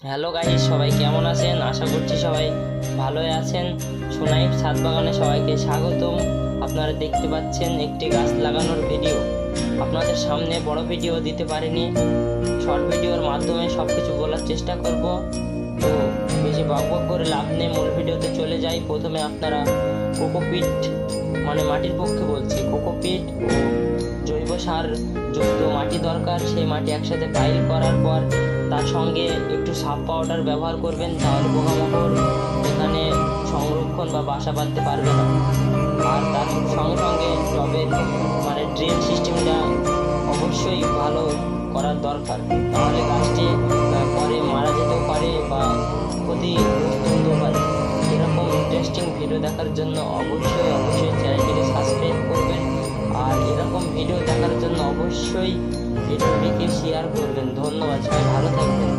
Hello guys, সবাই কেমন আছেন? আশা করছি সবাই ভালোই আছেন। সোনাইর ছাদ বাগানে সবাইকে স্বাগতম। আপনারা দেখতে পাচ্ছেন একটি গাছ লাগানোর ভিডিও। আপনাদের সামনে বড় ভিডিও দিতে পারিনি, শর্ট ভিডিওর মাধ্যমে সব কিছু বলার চেষ্টা করব। তো বেশি বকবক করে লাভ নেই, মূল ভিডিওতে চলে যাই। প্রথমে আপনারা কোকোপিট, মানে মাটির পক্ষে বলছি, কোকোপিট ও জৈব সার যুক্ত মাটি দরকার। সেই মাটি একসাথে পাইল করার পর তার সঙ্গে একটু সাব পাউডার ব্যবহার করবেন, তাহলে পোকামাকড় এখানে সংরক্ষণ বা বাসা বাঁধতে পারবে না। আর তার সঙ্গে সঙ্গে টবের মানে ড্রেন সিস্টেমটা অবশ্যই ভালো করার দরকার, তাহলে গাছটি পরে মারা যেতেও পারে বা ক্ষতিগ্রস্ত হতেও পারে। এরকম ইন্টারেস্টিং ভিডিও দেখার জন্য অবশ্যই চ্যানেলটিকে সাবস্ক্রাইব করবেন, আর এরকম ভিডিও দেখার জন্য অবশ্যই ভিডিওটিকে শেয়ার করবেন। ধন্যবাদ।